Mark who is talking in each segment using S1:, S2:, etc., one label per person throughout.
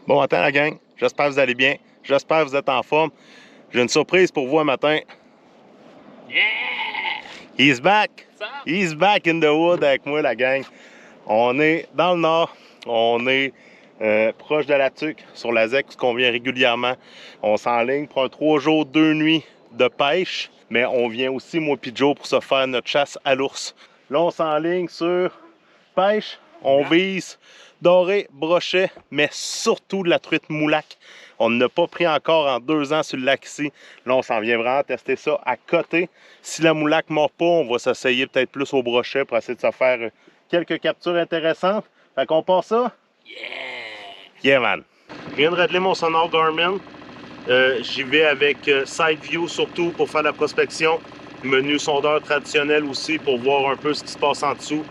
S1: Bon matin la gang, j'espère que vous allez bien, j'espère que vous êtes en forme. J'ai une surprise pour vous un matin.
S2: Yeah!
S1: He's back! He's back in the wood avec moi la gang. On est dans le nord, on est proche de la Tuque, sur la ZEC, où on vient régulièrement. On s'enligne pour un 3 jours, 2 nuits de pêche, mais on vient aussi, moi et Joe, pour se faire notre chasse à l'ours. Là, on s'enligne sur pêche, on vise doré, brochet, mais surtout de la truite moulac. On n'a pas pris encore en 2 ans sur le lac ici. Là, on s'en vient vraiment tester ça à côté. Si la moulac ne mord pas, on va s'essayer peut-être plus au brochet pour essayer de se faire quelques captures intéressantes. Fait qu'on part ça?
S2: Yeah!
S1: Yeah, man! Je viens de régler mon sonore Garmin. J'y vais avec Side View surtout pour faire la prospection. Menu sondeur traditionnel aussi pour voir un peu ce qui se passe en dessous.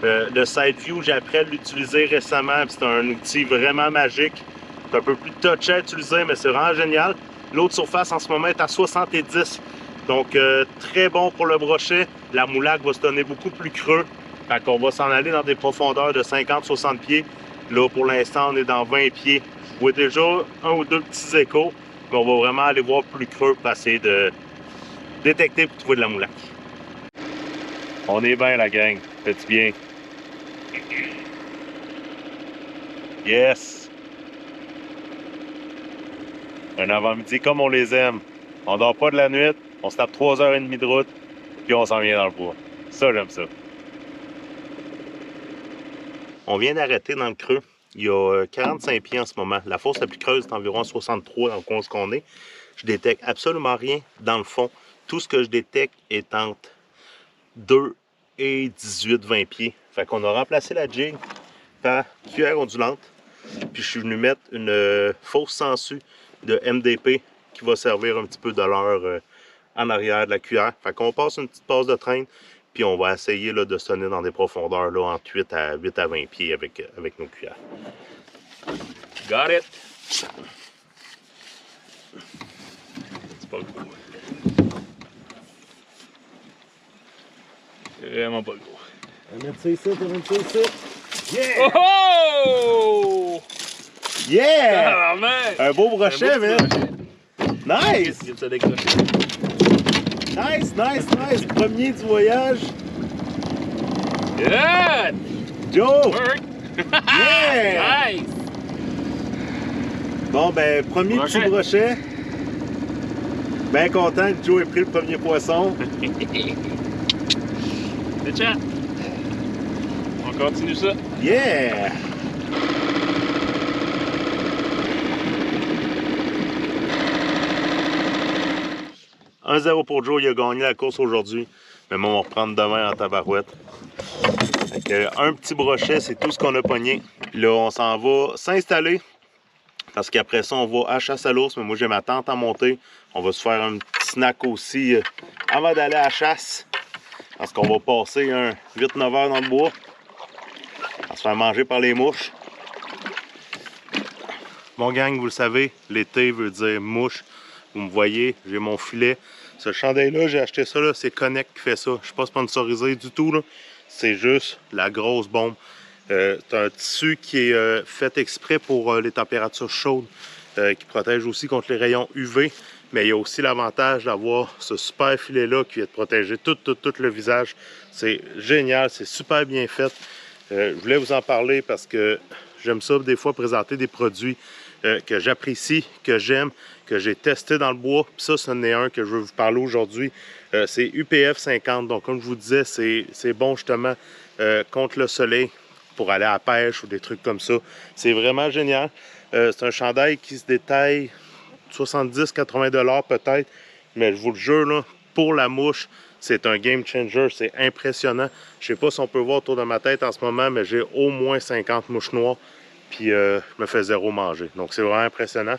S1: Le Side View, j'ai appris à l'utiliser récemment. C'est un outil vraiment magique. C'est un peu plus touché à utiliser, mais c'est vraiment génial. L'autre surface en ce moment est à 70. Donc très bon pour le brochet. La moulac va se donner beaucoup plus creux. Fait qu'on va s'en aller dans des profondeurs de 50-60 pieds. Là, pour l'instant, on est dans 20 pieds. Je vois déjà un ou deux petits échos. Mais on va vraiment aller voir plus creux pour essayer de détecter pour trouver de la moulac. On est bien, la gang. Faites bien. Yes! Un avant-midi comme on les aime. On dort pas de la nuit, on se tape 3h30 de route, puis on s'en vient dans le bois. Ça, j'aime ça. On vient d'arrêter dans le creux. Il y a 45 pieds en ce moment. La fosse la plus creuse est environ 63 dans le coin où on est. Je détecte absolument rien dans le fond. Tout ce que je détecte est entre 2 et 18-20 pieds. Fait qu'on a remplacé la jig par cuillère ondulante. Puis je suis venu mettre une fausse sangsue de MDP qui va servir un petit peu de leurre en arrière de la cuillère. Fait qu'on passe une petite passe de traîne, puis on va essayer là, de sonner dans des profondeurs là, entre 8 à 20 pieds avec nos cuillères.
S2: Got it!
S1: C'est pas gros.
S2: Vraiment pas gros.
S1: On va mettre ça ici, on va mettre ça ici. Yeah!
S2: Oh!
S1: Yeah!
S2: Ah, man!
S1: Un beau brochet, man! Nice!
S2: Il ça décroché.
S1: Nice, nice, nice! Premier du voyage.
S2: Good!
S1: Joe!
S2: Work!
S1: Yeah!
S2: Nice!
S1: Bon, ben, premier
S2: Brochet.
S1: petit brochet. Bien content que Joe ait pris le premier poisson.
S2: C'est chat! On continue ça.
S1: Yeah! « 1-0 pour Joe, il a gagné la course aujourd'hui. Mais moi, on va reprendre demain en tabarouette. Fait que, un petit brochet, c'est tout ce qu'on a pogné. Puis là, on s'en va s'installer. Parce qu'après ça, on va à chasse à l'ours. Mais moi, j'ai ma tente à monter. On va se faire un petit snack aussi avant d'aller à la chasse. Parce qu'on va passer un 8-9 heures dans le bois. On va se faire manger par les mouches. Mon gang, vous le savez, l'été veut dire mouche. Vous me voyez, j'ai mon filet. Ce chandail-là, j'ai acheté ça, c'est Connect qui fait ça. Je ne suis pas sponsorisé du tout. C'est juste la grosse bombe. C'est un tissu qui est fait exprès pour les températures chaudes, qui protège aussi contre les rayons UV. Mais il y a aussi l'avantage d'avoir ce super filet-là qui vient de protéger tout le visage. C'est génial, c'est super bien fait. Je voulais vous en parler parce que j'aime ça des fois présenter des produits que j'apprécie, que j'aime, que j'ai testé dans le bois. Puis ça, c'en est un que je veux vous parler aujourd'hui. C'est UPF 50. Donc, comme je vous disais, c'est bon justement contre le soleil pour aller à la pêche ou des trucs comme ça. C'est vraiment génial. C'est un chandail qui se détaille 70-80$ peut-être. Mais je vous le jure, là, pour la mouche, c'est un game changer. C'est impressionnant. Je sais pas si on peut voir autour de ma tête en ce moment, mais j'ai au moins 50 mouches noires. Puis je me fais 0 manger. Donc c'est vraiment impressionnant.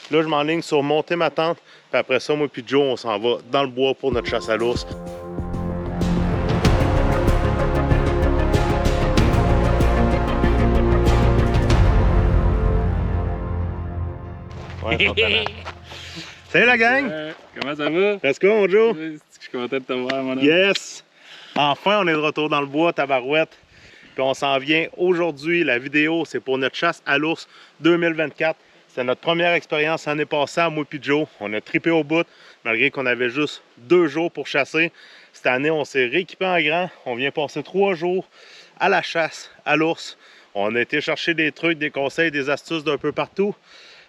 S1: Là, je m'enligne sur monter ma tente. Puis après ça, moi et Joe, on s'en va dans le bois pour notre chasse à l'ours. Ouais, salut la gang!
S2: Comment ça va?
S1: Let's go, mon Joe!
S2: Je suis content de te voir, mon homme.
S1: Yes! Enfin, on est de retour dans le bois, tabarouette. Puis on s'en vient aujourd'hui. La vidéo, c'est pour notre chasse à l'ours 2024. C'est notre première expérience l'année passée à moi et Joe. On a trippé au bout, malgré qu'on avait juste 2 jours pour chasser. Cette année, on s'est rééquipé en grand. On vient passer 3 jours à la chasse à l'ours. On a été chercher des trucs, des conseils, des astuces d'un peu partout.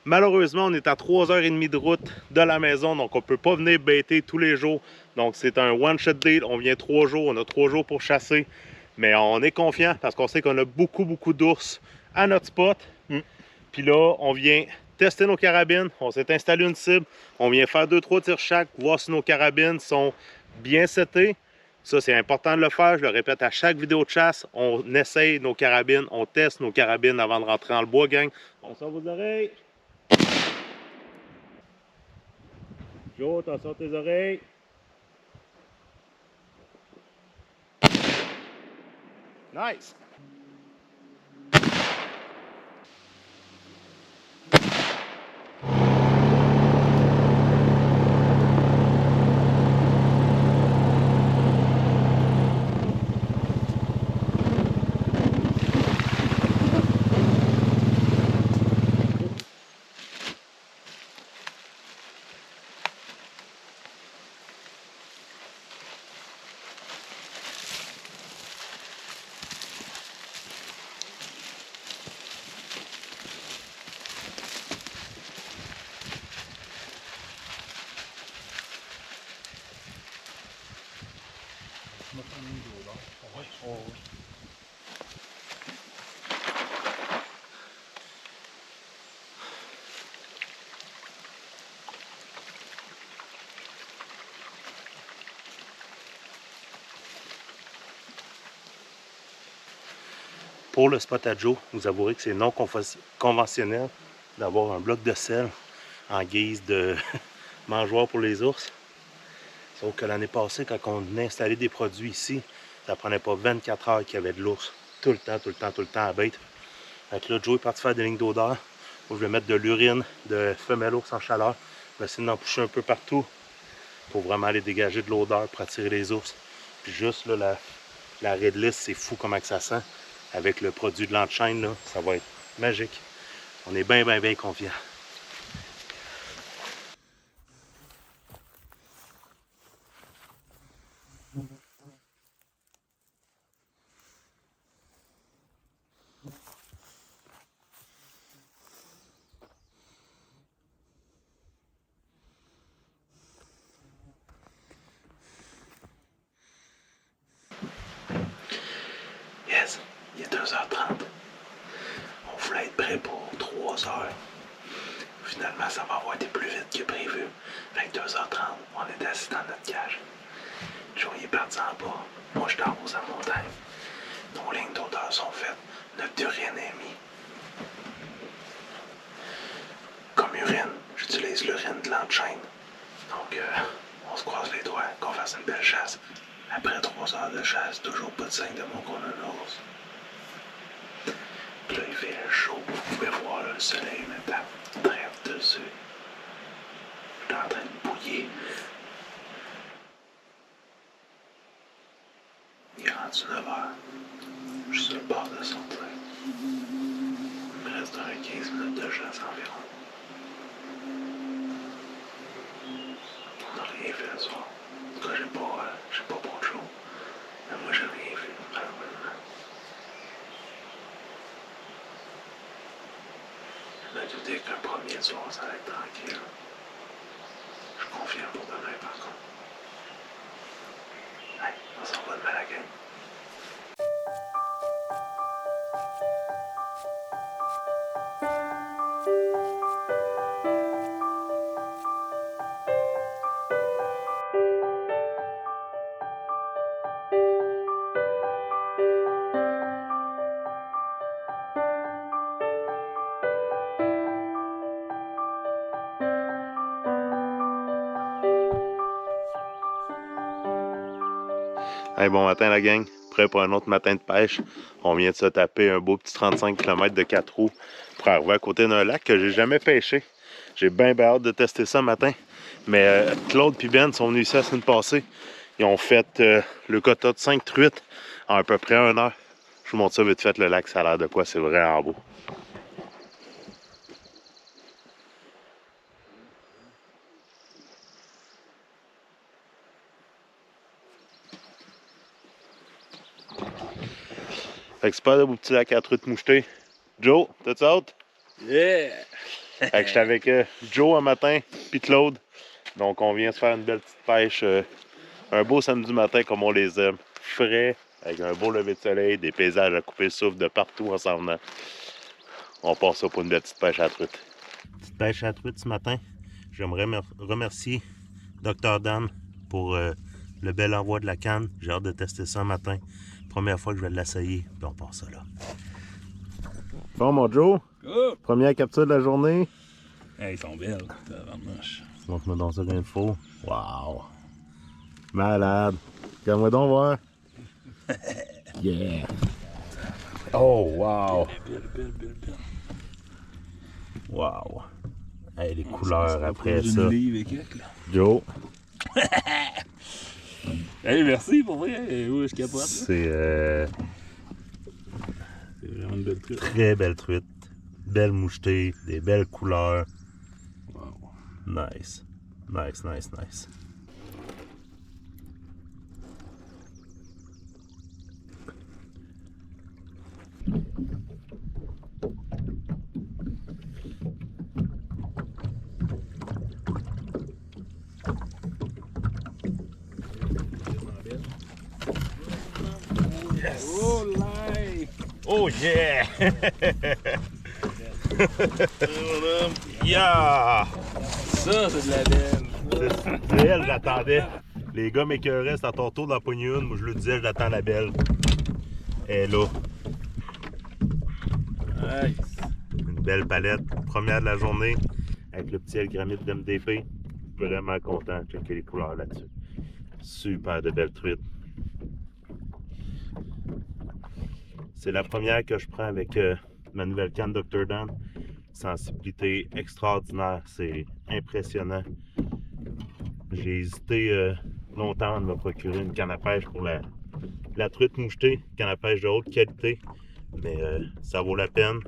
S1: Malheureusement, on est à 3h30 de route de la maison, donc on ne peut pas venir bêter tous les jours. Donc c'est un one-shot deal. On vient 3 jours, on a 3 jours pour chasser. Mais on est confiant parce qu'on sait qu'on a beaucoup d'ours à notre spot. Puis là, on vient tester nos carabines. On s'est installé une cible. On vient faire 2-3 tirs chaque, voir si nos carabines sont bien setées. Ça, c'est important de le faire. Je le répète à chaque vidéo de chasse. On essaye nos carabines, on teste nos carabines avant de rentrer dans le bois, gang. On sort vos oreilles. Joe, attention tes oreilles. Nice! Pour le spot à Joe, vous avouerez que c'est non conventionnel d'avoir un bloc de sel en guise de mangeoire pour les ours. Sauf que l'année passée, quand on a installé des produits ici, ça prenait pas 24 heures qu'il y avait de l'ours. Tout le temps à bête. Fait là, Joe est parti faire des lignes d'odeur. Je vais mettre de l'urine de femelle ours en chaleur. Je vais essayer d'en pousser un peu partout pour vraiment aller dégager de l'odeur pour attirer les ours. Puis juste là, la Redlist, c'est fou comment que ça sent. Avec le produit de l'enchaîne, là, ça va être magique. On est bien confiants. Yes, il est 2h30. On voulait être prêt pour 3h. Finalement, ça va avoir été plus vite que prévu. Fait que 2h30, on est assis dans notre cage. Joe est parti en bas. Moi, je suis en haut à la montagne. Nos lignes d'odeur sont faites. Notre urine est mise. Comme urine, j'utilise l'urine de l'enchaîne. Donc, on se croise les doigts qu'on fasse une belle chasse. Après 3 heures de chasse, toujours pas de signe de mon qu'on a l'ours. Là, il fait chaud. Vous pouvez voir là, le soleil me tape très dessus. Je suis en train de bouillir. Il est rendu 9h. Je suis sur le bord de sortir. Il me reste 15 minutes de chasse environ. On n'a rien fait le soir. En tout cas, j'ai pas beaucoup de chaud. Mais moi, j'ai rien fait, malheureusement. Je me doutais qu'un premier soir, ça allait être tranquille. Je suis confiant pour demain, par contre. Allez, on s'en va demain à la gang. Hey, bon matin la gang, prêt pour un autre matin de pêche. On vient de se taper un beau petit 35 km de 4 roues pour arriver à côté d'un lac que j'ai jamais pêché. J'ai bien hâte de tester ça matin. Mais Claude et Ben sont venus ici la semaine passée. Ils ont fait le quota de 5 truites en à peu près 1 heure. Je vous montre ça vite fait, le lac, ça a l'air de quoi, c'est vraiment beau. Fait que c'est pas de beau petit lac à truite mouchetée. Joe, t'as-tu hâte?
S2: Yeah!
S1: Fait que j'étais avec Joe un matin, puis Claude. Donc on vient se faire une belle petite pêche. Un beau samedi matin comme on les aime. Frais, avec un beau lever de soleil, des paysages à couper le souffle de partout en s'en venant. On part ça pour une belle petite pêche à truite. Petite pêche à truite ce matin. J'aimerais remercier Dr Dan pour le bel envoi de la canne. J'ai hâte de tester ça un matin. Première fois que je vais l'essayer, puis on part ça là. Bon, mon Joe, première capture de la journée.
S2: Hey, ils sont belles.
S1: Montre-moi dans ça d'info. Wow! Malade! Regarde-moi donc voir. Yeah! Oh, wow!
S2: Belle.
S1: Wow! Hey, les couleurs après ça.
S2: Livre,
S1: Joe!
S2: Hey, merci pour vrai. Oui, je capote.
S1: C'est
S2: vraiment une belle truite.
S1: très belle truite. Belle mouchetée, des belles couleurs.
S2: Wow.
S1: Nice. Nice. Yes!
S2: Oh, live!
S1: Oh yeah! Yeah!
S2: Ça, c'est de la belle.
S1: C'est elle, j'attendais. Les gars m'écœuraient, c'est à ton tour d'en pogner une. Moi, je le disais, j'attends la belle. Elle est là.
S2: Nice.
S1: Une belle palette. Première de la journée avec le petit L-gramite d'MDP. Vraiment content. Checker les couleurs là-dessus. Super de belles truites. C'est la première que je prends avec ma nouvelle canne Dr Dan. Sensibilité extraordinaire. C'est impressionnant. J'ai hésité longtemps à me procurer une canne à pêche pour la truite mouchetée, canne à pêche de haute qualité, mais ça vaut la peine.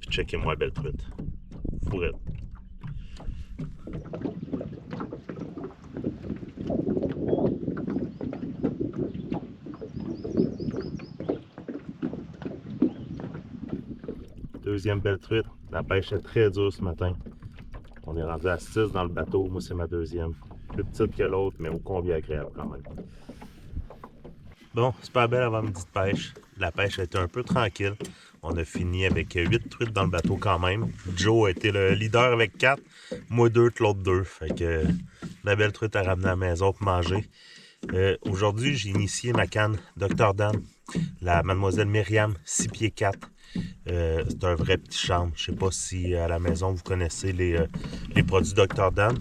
S1: Puis checkez-moi belle truite. Fourette. Deuxième belle truite. La pêche est très dure ce matin. On est rendu à 6 dans le bateau. Moi, c'est ma deuxième. Plus petite que l'autre, mais ô combien agréable quand même. Bon, super belle avant-midi de pêche. La pêche a été un peu tranquille. On a fini avec 8 truites dans le bateau quand même. Joe a été le leader avec 4. Moi 2, Claude 2. Fait que la belle truite à ramener à la maison pour manger. Aujourd'hui, j'ai initié ma canne Dr Dan. La mademoiselle Myriam, 6 pieds 4. C'est un vrai petit charme. Je sais pas si à la maison vous connaissez les produits Dr Dan.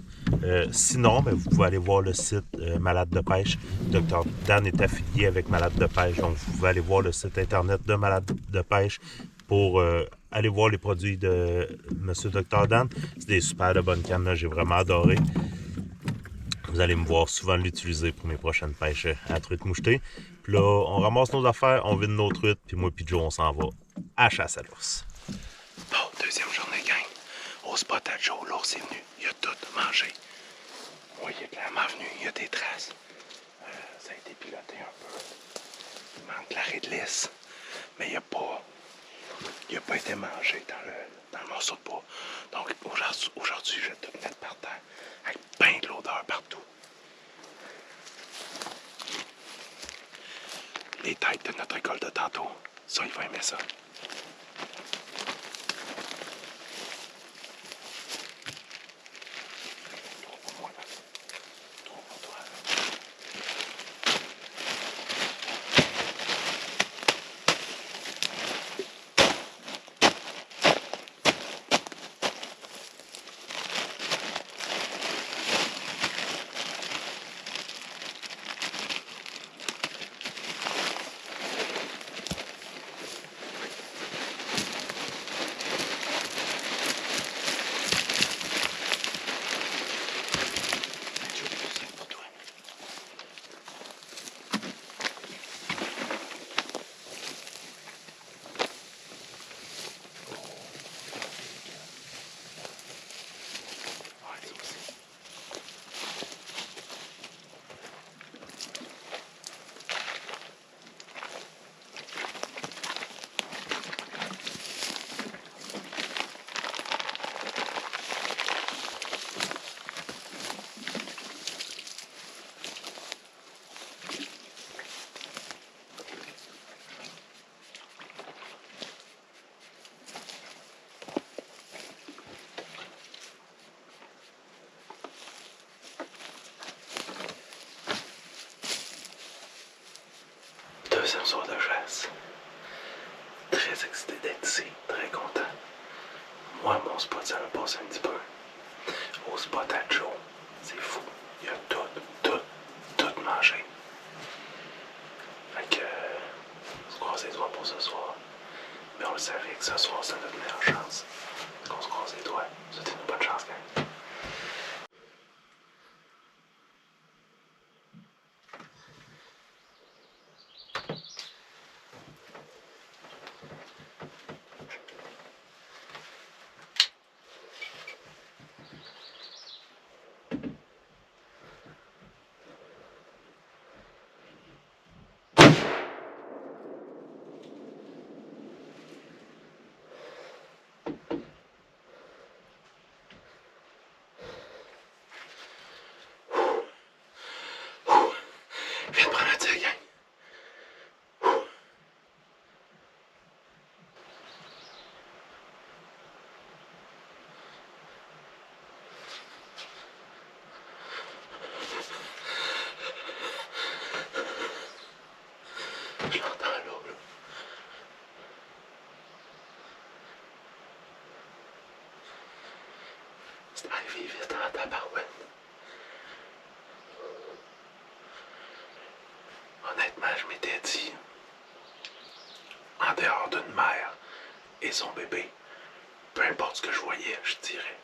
S1: Sinon, ben, vous pouvez aller voir le site Malade de pêche. Dr Dan est affilié avec Malade de pêche, donc vous pouvez aller voir le site internet de Malade de pêche pour aller voir les produits de Monsieur Dr Dan. C'est des super de bonnes cannes, là. J'ai vraiment adoré. Vous allez me voir souvent l'utiliser pour mes prochaines pêches à truite mouchetée. Puis là, on ramasse nos affaires, on vide nos truites, puis moi et Joe, on s'en va à chasse à l'ours. Bon, deuxième journée, gang. Au spot à Joe, l'ours est venu. Il a tout mangé. Oui, il est clairement venu. Il y a des traces. Ça a été piloté un peu. Il manque la réglisse. Mais il n'a pas été mangé dans le morceau de bois. Donc, aujourd'hui, je vais tout mettre par terre. Avec plein de l'odeur partout. Les têtes de notre école de tantôt. Ça, il va aimer ça. Deuxième soir de chasse. Très excité d'être ici, très content. Moi, mon spot, ça va passer un petit peu. Au spot à Joe, c'est fou. Il y a tout mangé. Fait que, on se croise les doigts pour ce soir. Mais on le savait que ce soir, c'est notre meilleure chance. Qu'on se croise les doigts. C'était une bonne chance, gang. Viens prendre un tir, gang. Je l'entends l'eau, là. C'est arrivé vite en tabarouette. Honnêtement, je m'étais dit, en dehors d'une mère et son bébé, peu importe ce que je voyais, je tirais.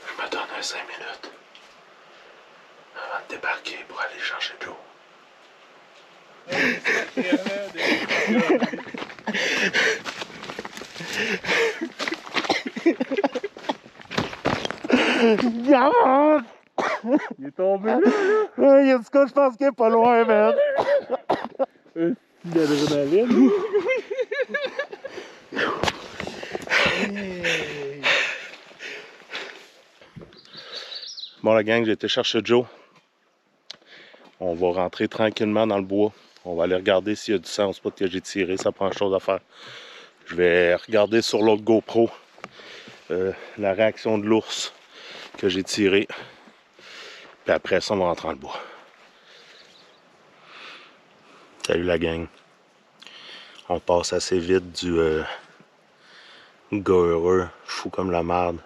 S1: Je me donne un 5 minutes avant de débarquer pour aller chercher Joe.
S2: Il est tombé là,
S1: Il y a du cas, je pense qu'il est pas loin, man.
S2: L'adrénaline.
S1: Bon, la gang, j'ai été chercher Joe. On va rentrer tranquillement dans le bois. On va aller regarder s'il y a du sang au spot que j'ai tiré. Ça prend chose à faire. Je vais regarder sur l'autre GoPro la réaction de l'ours que j'ai tiré. Puis après ça, on va rentrer dans le bois. Salut la gang. On passe assez vite du gars heureux, fou comme la merde,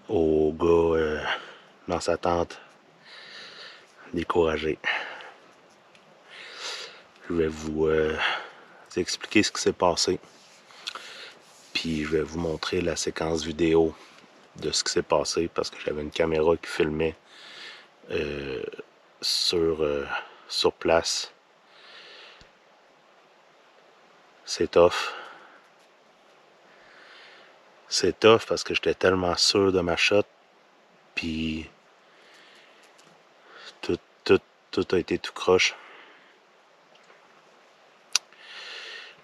S1: au gars dans sa tente, découragé. Je vais vous expliquer ce qui s'est passé. Puis je vais vous montrer la séquence vidéo de ce qui s'est passé parce que j'avais une caméra qui filmait sur place. C'est tough. C'est tough parce que j'étais tellement sûr de ma shot. Puis tout a été tout croche.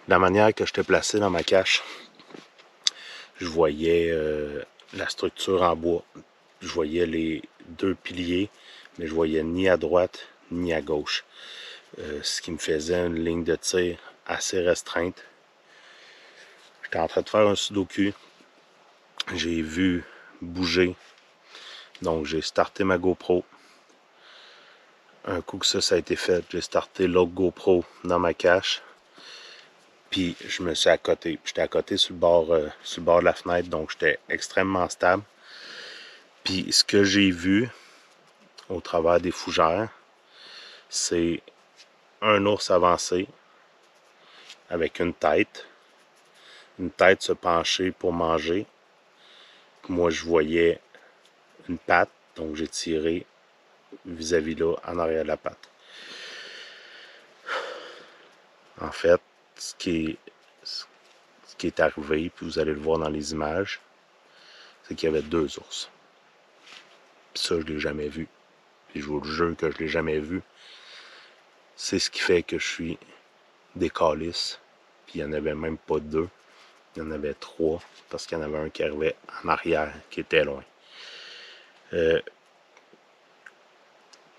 S1: La manière que j'étais placé dans ma cache, je voyais la structure en bois. Je voyais les deux piliers, mais je voyais ni à droite ni à gauche. Ce qui me faisait une ligne de tir assez restreinte. J'étais en train de faire un sudoku. J'ai vu bouger. Donc j'ai starté ma GoPro. Un coup que ça a été fait, j'ai starté l'autre GoPro dans ma cache. Puis je me suis accoté. J'étais accoté sur le bord de la fenêtre, donc j'étais extrêmement stable. Puis ce que j'ai vu au travers des fougères, c'est un ours avancé avec une tête se pencher pour manger. Moi je voyais une patte, donc j'ai tiré vis-à-vis là en arrière de la patte. En fait, ce qui est arrivé, puis vous allez le voir dans les images, c'est qu'il y avait deux ours. Puis ça, je l'ai jamais vu. Puis je vous le jure que je l'ai jamais vu. C'est ce qui fait que je suis décalisse. Puis il n'y en avait même pas deux. Il y en avait trois, parce qu'il y en avait un qui arrivait en arrière, qui était loin.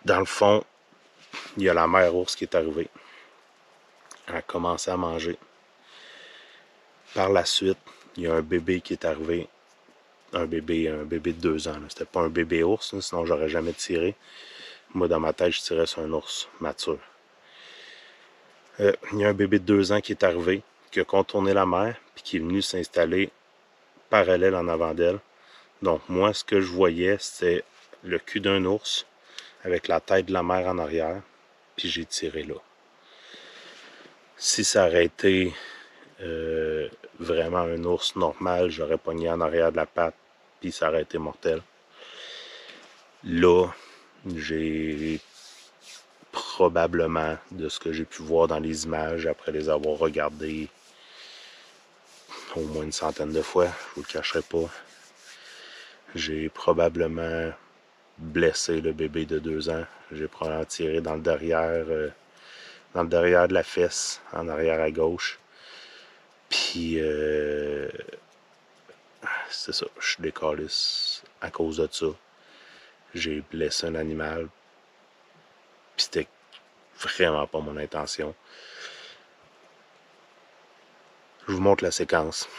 S1: Dans le fond, il y a la mère ours qui est arrivée. Elle a commencé à manger. Par la suite, il y a un bébé qui est arrivé. Un bébé de 2 ans. C'était pas un bébé ours, là, sinon j'aurais jamais tiré. Moi, dans ma tête, je tirais sur un ours mature. Il y a un bébé de 2 ans qui est arrivé, qui a contourné la mère, puis qui est venu s'installer parallèle en avant d'elle. Donc moi, ce que je voyais, c'était le cul d'un ours avec la tête de la mère en arrière, puis j'ai tiré là. Si ça aurait été vraiment un ours normal, j'aurais pogné en arrière de la patte, puis ça aurait été mortel. Là, j'ai probablement, de ce que j'ai pu voir dans les images, après les avoir regardées au moins une centaine de fois, je vous le cacherai pas, j'ai probablement blessé le bébé de 2 ans. J'ai probablement tiré dans le derrière de la fesse, en arrière à gauche. Puis, c'est ça, je suis décalisse à cause de ça. J'ai blessé un animal, puis c'était vraiment pas mon intention. Je vous montre la séquence.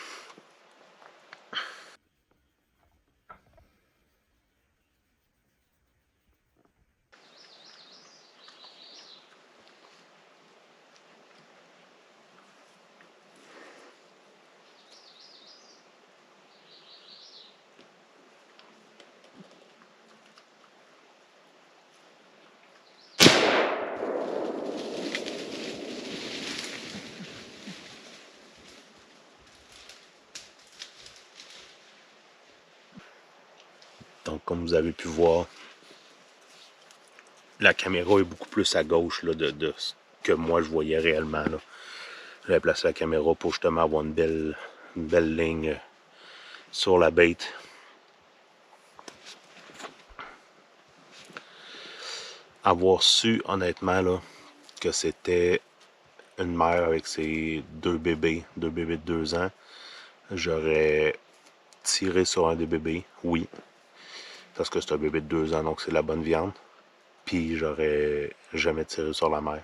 S1: Donc, comme vous avez pu voir, la caméra est beaucoup plus à gauche là, de ce que moi je voyais réellement. J'avais placé la caméra pour justement avoir une belle ligne sur la bête. Avoir su honnêtement là, que c'était une mère avec ses 2 bébés de 2 ans, j'aurais tiré sur un des bébés, oui, parce que c'est un bébé de 2 ans, donc c'est de la bonne viande. Puis j'aurais jamais tiré sur la mère.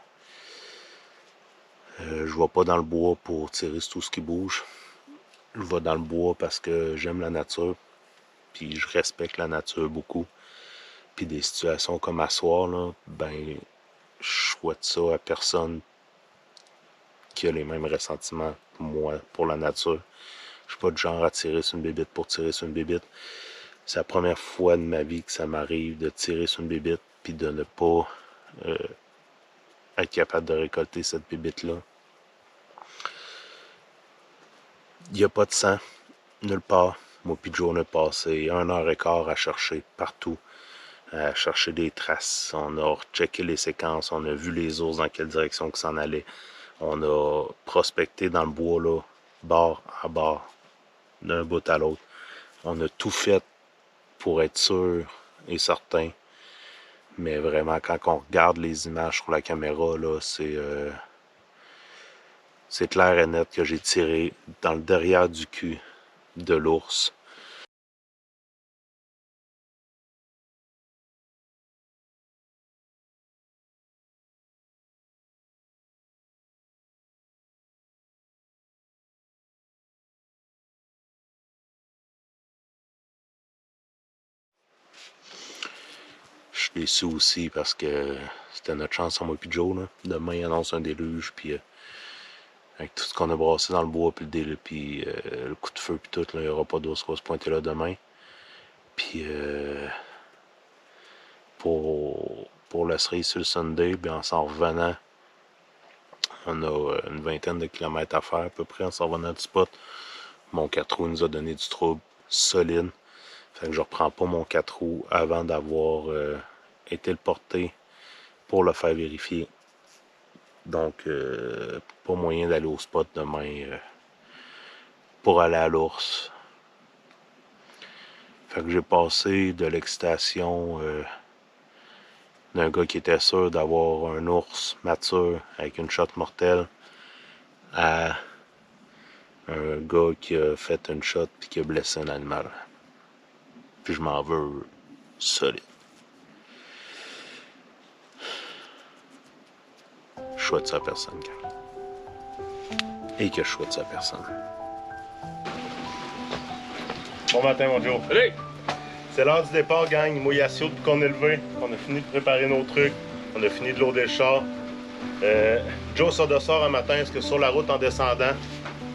S1: Je vais pas dans le bois pour tirer sur tout ce qui bouge. Je vais dans le bois parce que j'aime la nature. Puis je respecte la nature beaucoup. Puis des situations comme à soir, là, ben, je souhaite ça à personne qui a les mêmes ressentiments que moi pour la nature. Je suis pas du genre à tirer sur une bébite pour tirer sur une bébite. C'est la première fois de ma vie que ça m'arrive de tirer sur une bébite puis de ne pas être capable de récolter cette bébite-là. Il n'y a pas de sang, nulle part. Moi puis Joe, on a passé 1h15 à chercher partout, à chercher des traces. On a checké les séquences, on a vu les ours dans quelle direction ils s'en allaient. On a prospecté dans le bois, là, bord à bord, d'un bout à l'autre. On a tout fait pour être sûr et certain. Mais vraiment, quand on regarde les images sur la caméra, là, c'est clair et net que j'ai tiré dans le derrière du cul de l'ours. Je suis déçu aussi parce que c'était notre chance à moi et Joe. Là. Demain, il annonce un déluge, puis avec tout ce qu'on a brassé dans le bois, puis le coup de feu, puis tout, il n'y aura pas d'ours qui va se pointer là demain. Puis pour la cerise sur le Sunday, bien, en s'en revenant, on a une vingtaine de kilomètres à faire à peu près en s'en revenant du spot. Mon 4 roues nous a donné du trouble solide. Fait que je reprends pas mon 4 roues avant d'avoir été le porté pour le faire vérifier. Donc, pas moyen d'aller au spot demain pour aller à l'ours. Fait que j'ai passé de l'excitation d'un gars qui était sûr d'avoir un ours mature avec une shot mortelle à un gars qui a fait une shot puis qui a blessé un animal. Puis je m'en veux solide. Je souhaite ça à personne, gang. Et que je souhaite ça à personne. Bon matin, mon Joe.
S2: Allez!
S1: C'est l'heure du départ, gang. Mouillation depuis qu'on est levé. On a fini de préparer nos trucs. On a fini de loader le char. Joe sort de sort un matin, est-ce que sur la route en descendant,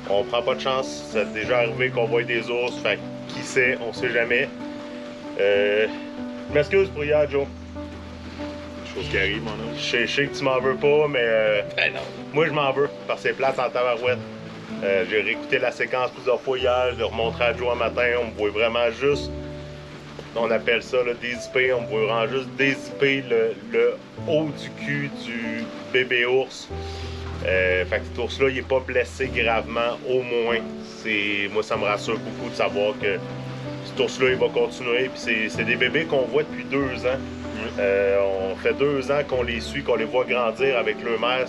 S1: on prend pas de chance. C'est déjà arrivé qu'on voit des ours, fait qui sait, on sait jamais. Je m'excuse pour hier, Joe.
S2: Chose qui arrive, mon homme.
S1: Je sais que tu m'en veux pas, mais
S2: Ben non.
S1: moi je m'en veux, parce que c'est plate en tabarouette. J'ai réécouté la séquence plusieurs fois hier, je l'ai remontré à Joe un matin, on me voit vraiment juste, on appelle ça le dézipper, on me voit vraiment juste dézipper le haut du cul du bébé ours. Fait que cet ours-là, il est pas blessé gravement, au moins. Moi, ça me rassure beaucoup de savoir que cet ours-là, il va continuer. Puis c'est des bébés qu'on voit depuis 2 ans. On fait 2 ans qu'on les suit, qu'on les voit grandir avec leur mère,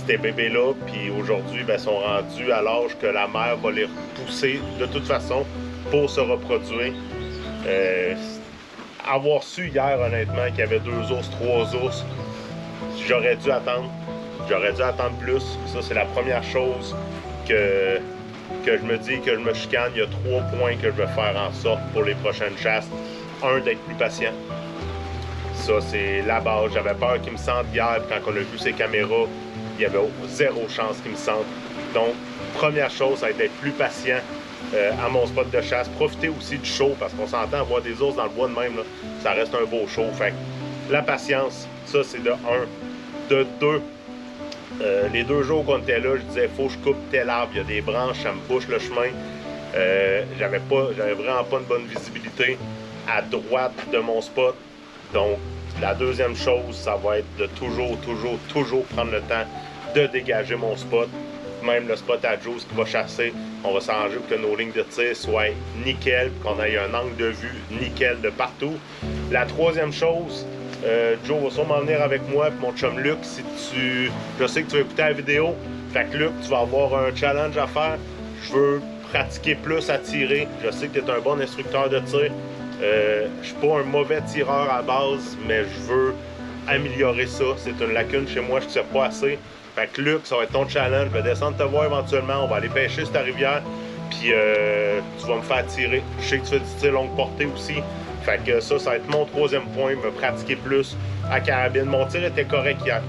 S1: ces bébés-là. Puis aujourd'hui, ben, sont rendus à l'âge que la mère va les repousser de toute façon pour se reproduire. Avoir su hier, honnêtement, qu'il y avait 2 ours, 3 ours, j'aurais dû attendre. J'aurais dû attendre plus. Ça, c'est la première chose que je me dis, que je me chicane. Il y a 3 points que je vais faire en sorte pour les prochaines chasses. 1, d'être plus patient. Ça, c'est la base. J'avais peur qu'ils me sentent hier. Quand on a vu ces caméras, il y avait 0 chance qu'ils me sentent. Donc, première chose, ça va être d'être plus patient à mon spot de chasse. Profiter aussi du show, parce qu'on s'entend voir des ours dans le bois de même. Là, ça reste un beau show. Fait que la patience, ça, c'est de 1. De 2, les 2 jours qu'on était là, je disais, faut que je coupe tel arbre, il y a des branches, ça me bouche le chemin. J'avais vraiment pas une bonne visibilité à droite de mon spot. Donc, la deuxième chose, ça va être de toujours prendre le temps de dégager mon spot. Même le spot à Joe, ce qui va chasser, on va s'arranger pour que nos lignes de tir soient nickel, qu'on ait un angle de vue nickel de partout. La troisième chose, Joe va sûrement venir avec moi, puis mon chum Luc, je sais que tu vas écouter la vidéo, fait que Luc, tu vas avoir un challenge à faire. Je veux pratiquer plus à tirer. Je sais que tu es un bon instructeur de tir. Je suis pas un mauvais tireur à base, mais je veux améliorer ça. C'est une lacune chez moi, je ne tire pas assez. Fait que Luc, ça va être ton challenge. Je vais descendre te voir éventuellement. On va aller pêcher sur ta rivière. Puis tu vas me faire tirer. Je sais que tu fais du tir longue portée aussi. Fait que ça va être mon 3e point. Me pratiquer plus à carabine. Mon tir était correct hier.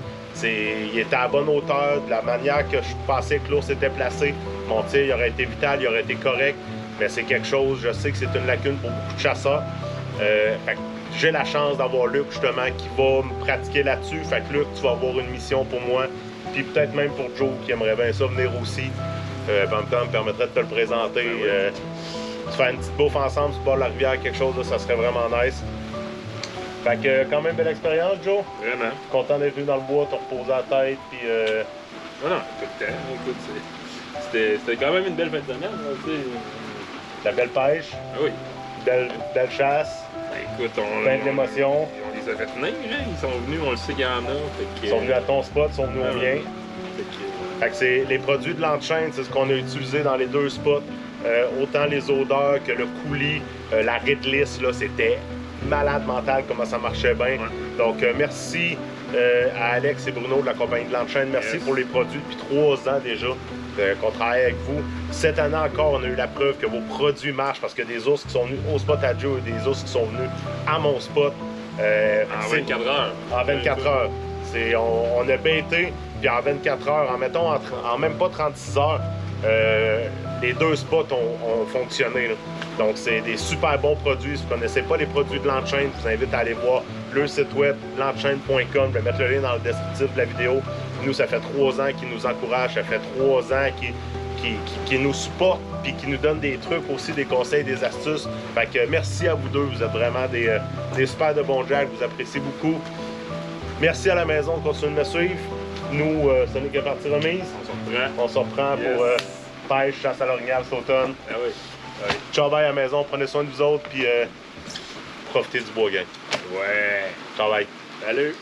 S1: Il était à la bonne hauteur. De la manière que je pensais que l'ours était placé, mon tir il aurait été vital, il aurait été correct. Mais c'est quelque chose, je sais que c'est une lacune pour beaucoup de chasseurs. Fait que j'ai la chance d'avoir Luc justement qui va me pratiquer là-dessus. Fait que Luc, tu vas avoir une mission pour moi. Puis peut-être même pour Joe qui aimerait bien ça venir aussi. En même temps, me permettrait de te le présenter. Faire une petite bouffe ensemble sur le bord de la rivière, quelque chose, là, ça serait vraiment nice. Fait que quand même belle expérience, Joe.
S2: Vraiment.
S1: Content d'être venu dans le bois, te reposer la tête. Puis,
S2: Non, écoute, c'était quand même une belle fin de semaine. Là,
S1: la belle pêche.
S2: Ah oui.
S1: Belle chasse.
S2: Ben, écoute,
S1: plein d'émotions.
S2: On les a fait tenir, hein? Ils sont venus, on le sait qu'il y en a.
S1: Ils sont venus à ton spot, ils sont venus au mien. Fait que c'est les produits de l'enchaîne, c'est ce qu'on a utilisé dans les 2 spots. Autant les odeurs que le coulis, la redlisse, là, c'était malade mental comment ça marchait bien. Ouais. Donc merci à Alex et Bruno de la compagnie de l'enchaîne. Merci pour les produits depuis 3 ans déjà qu'on travaille avec vous. Cette année encore, on a eu la preuve que vos produits marchent parce que des ours qui sont venus au spot à Joe et des ours qui sont venus à mon spot.
S2: En 24 heures.
S1: En 24 heures. On a bêté, puis en 24 heures, en même pas 36 heures, les 2 spots ont fonctionné. Là. Donc, c'est des super bons produits. Si vous ne connaissez pas les produits de l'enchaîne, je vous invite à aller voir le site web l'enchaîne.com. Je vais mettre le lien dans le descriptif de la vidéo. Nous, ça fait 3 ans qu'ils nous encouragent. Ça fait 3 ans qu'ils nous supportent puis qui nous donnent des trucs aussi, des conseils, des astuces. Fait que merci à vous deux. Vous êtes vraiment des super de bons jacks. Je vous apprécie beaucoup. Merci à la maison de continuer de me suivre. Nous, ce n'est que partie remise. On se reprend pour pêche, chasse à l'orignal cet automne.
S2: Ah oui.
S1: Ouais. Ciao, bye à la maison. Prenez soin de vous autres, puis profitez du beau gang.
S2: Ouais.
S1: Ciao, bye.
S2: Salut.